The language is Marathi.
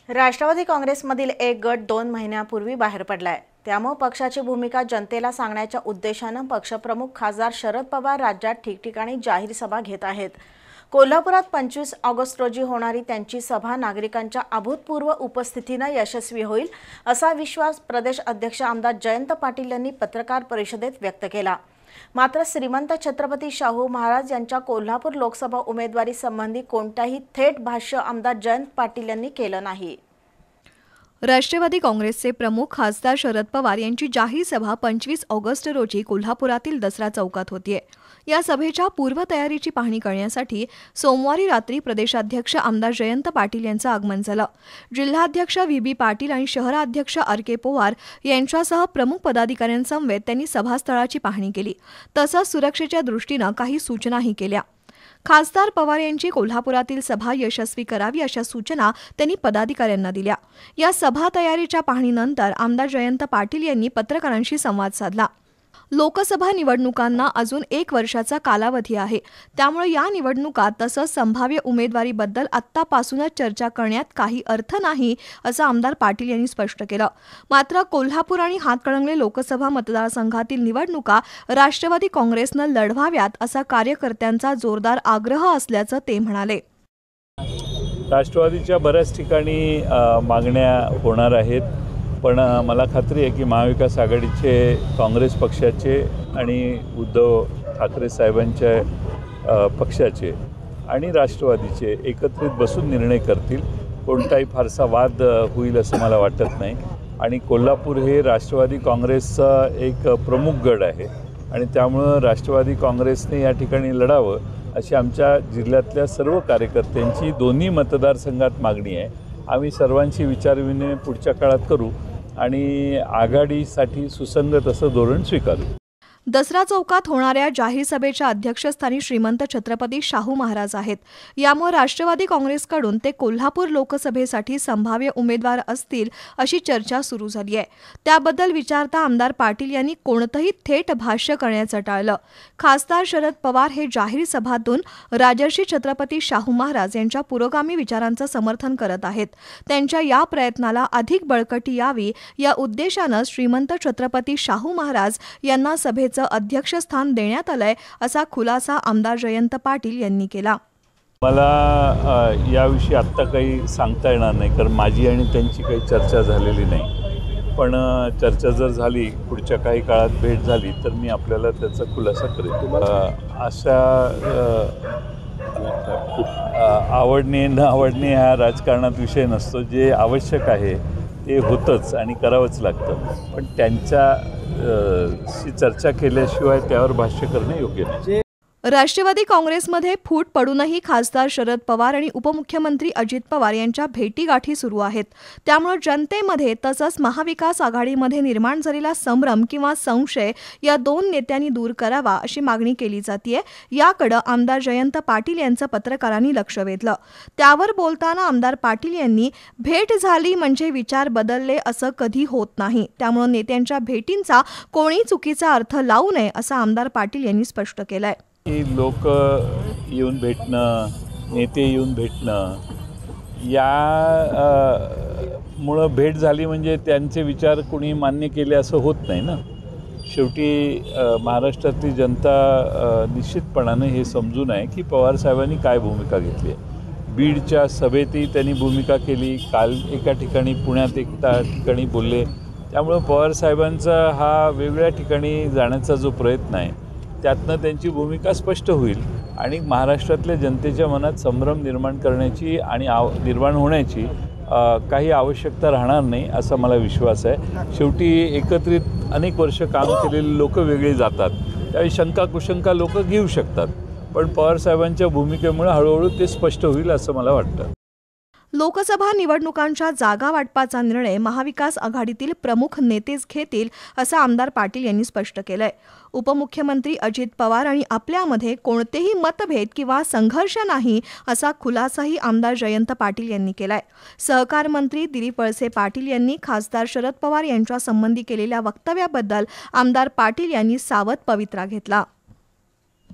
राष्ट्रवादी काँग्रेसमधील एक गट 2 महिन्यापूर्वी बाहेर पडलाय। त्यामुळे पक्षाची भूमिका जनतेला सांगण्याच्या उद्देशाने पक्षप्रमुख खासदार शरद पवार राज्यात ठिकठिकाणी जाहीर सभा घेत आहेत। कोल्हापुरात 25 ऑगस्ट रोजी होणारी त्यांची सभा नागरिकांच्या अभूतपूर्व उपस्थितीने यशस्वी होईल असा विश्वास प्रदेश अध्यक्ष आमदार जयंत पाटील यांनी पत्रकार परिषदेत व्यक्त केला। मात्र श्रीमंत छत्रपती शाहू महाराज यांच्या कोल्हापूर लोकसभा उमेदवारी संबंधी कोणताही थेट भाष्य आमदार जयंत पाटील यांनी केलं नाही। राष्ट्रवादी काँग्रेसचे प्रमुख खासदार शरद पवार यांची जाहीर सभा 25 ऑगस्ट रोजी कोल्हापुरातील दसरा चौकात होतीये। या सभेच्या पूर्वतयारीची पाहणी करण्यासाठी सोमवारी रात्री प्रदेशाध्यक्ष आमदार जयंत पाटील यांचं आगमन झालं। जिल्हाध्यक्ष व्ही पाटील आणि शहराध्यक्ष के पवार यांच्यासह प्रमुख पदाधिकाऱ्यांसमवेत त्यांनी सभास्थळाची पाहणी केली। तसंच सुरक्षेच्या दृष्टीने काही सूचनाही केल्या। खासदार पवार यांची कोल्हापुरातील सभा यशस्वी करावी अशा सूचना त्यांनी पदाधिकाऱ्यांना दिल्या। या सभा तयारीच्या पाहणीनंतर आमदार जयंत पाटील यांनी पत्रकारांशी संवाद साधला। लोकसभा निवडणुकांना अजून 1 वर्षाचा कालावधी आहे, त्यामुळे या निवडणुकात तसंच संभाव्य उमेदवारीबद्दल आत्तापासूनच चर्चा करण्यात काही अर्थ नाही असं आमदार पाटील यांनी स्पष्ट केलं। मात्र कोल्हापूर आणि हातकणंगले लोकसभा मतदारसंघातील निवडणुका राष्ट्रवादी काँग्रेसनं लढवाव्यात असा कार्यकर्त्यांचा जोरदार आग्रह असल्याचं ते म्हणाले। राष्ट्रवादीच्या बऱ्याच ठिकाणी मागण्या होणार आहेत, पण मला खात्री आहे की महाविकास आघाडीचे, काँग्रेस पक्षाचे आणि उद्धव ठाकरे साहेबांच्या पक्षाचे आणि राष्ट्रवादीचे एकत्रित बसून निर्णय करतील। कोणताही फारसा वाद होईल असं मला वाटत नाही। आणि कोल्हापूर हे राष्ट्रवादी काँग्रेसचा एक प्रमुख गड आहे आणि त्यामुळं राष्ट्रवादी काँग्रेसने या ठिकाणी लढावं अशी आमच्या जिल्ह्यातल्या सर्व कार्यकर्त्यांची दोन्ही मतदारसंघात मागणी आहे। आम्ही सर्वांशी विचारविनिमय पुढच्या काळात करू आणि आघाडीसाठी सुसंगत असं धोरण स्वीकारू। दसरा चौकात होणाऱ्या जाहीर सभेच्या अध्यक्षस्थानी श्रीमंत छत्रपती शाहू महाराज आहेत। यामुळे राष्ट्रवादी काँग्रेसकडून ते कोल्हापूर लोकसभेसाठी संभाव्य उमेदवार असतील अशी चर्चा सुरू झाली आहे। त्याबद्दल विचारता आमदार पाटील यांनी कोणतंही थेट भाष्य करण्याचं टाळलं। खासदार शरद पवार हे जाहीर सभातून राजर्षी छत्रपती शाहू महाराज यांच्या पुरोगामी विचारांचं समर्थन करत आहेत। त्यांच्या या प्रयत्नाला अधिक बळकटी यावी या उद्देशानं श्रीमंत छत्रपती शाहू महाराज यांना सभेत अध्यक्षस्थान देण्यात आलंय असा खुलासा आमदार जयंत पाटील यांनी केला। मला याविषयी आत्ता काही सांगता येणार नाही, कारण माझी आणि त्यांची काही चर्चा झालेली नाही। पण चर्चा जर झाली, पुढच्या काही काळात भेट झाली तर मी आपल्याला त्याचा खुलासा करेन। अशा आवडणे न आवडणे हा राजकारणात विषय नसतो। जे आवश्यक आहे ते होतंच आणि करावंच लागतं, पण त्यांच्याशी चर्चा केल्याशिवाय त्यावर भाष्य करणे योग्य नाही। राष्ट्रवादी काँग्रेसमध्ये फूट पडूनही खासदार शरद पवार आणि उपमुख्यमंत्री अजित पवार यांच्या भेटीगाठी सुरू आहेत। त्यामुळे जनतेमध्ये तसंच महाविकास आघाडीमध्ये निर्माण झालेला संभ्रम किंवा संशय या दोन नेत्यांनी दूर करावा अशी मागणी केली जाते। याकडे आमदार जयंत पाटील यांचं पत्रकारांनी लक्ष वेधलं। त्यावर बोलताना आमदार पाटील यांनी भेट झाली म्हणजे विचार बदलले असं कधी होत नाही, त्यामुळे नेत्यांच्या भेटींचा कोणी चुकीचा अर्थ लावू नये असं आमदार पाटील यांनी स्पष्ट केलंय। लोक येऊन भेटणं, नेते येऊन भेटणं, मुळं भेट झाली म्हणजे त्यांचे विचार कोणी मान्य केले असं होत नाही ना। शेवटी महाराष्ट्रातली जनता निश्चितपणाने हे समजून आहे की पवारसाहेबांनी काय भूमिका घेतली आहे। बीडच्या सभेतही त्यांनी भूमिका केली, काल एका ठिकाणी पुण्यात एका ठिकाणी बोलले। त्यामुळं पवारसाहेबांचा हा वेगळ्या ठिकाणी जाण्याचा जो प्रयत्न आहे त्यातनं त्यांची भूमिका स्पष्ट होईल आणि महाराष्ट्रातल्या जनतेच्या मनात संभ्रम निर्माण करण्याची आणि निर्माण होण्याची काही आवश्यकता राहणार नाही असा मला विश्वास आहे। शेवटी एकत्रित अनेक वर्ष काम केलेले लोक वेगळे जातात, त्यावेळी शंका कुशंका लोक घेऊ शकतात, पण पवारसाहेबांच्या भूमिकेमुळे हळूहळू ते स्पष्ट होईल असं मला वाटतं। लोकसभा निवडणुकांच्या जागा वाटपाचा निर्णय महाविकास आघाडीतील प्रमुख नेतेच घेतील असं आमदार पाटील यांनी स्पष्ट केलंय। उपमुख्यमंत्री अजित पवार आणि आपल्यामध्ये कोणतेही मतभेद किंवा संघर्ष नाही असा खुलासाही आमदार जयंत पाटील यांनी केलाय। सहकार मंत्री दिलीप वळसे पाटील यांनी खासदार शरद पवार यांच्या संबंधी केलेल्या वक्तव्याबद्दल आमदार पाटील यांनी सावध पवित्रा घेतला।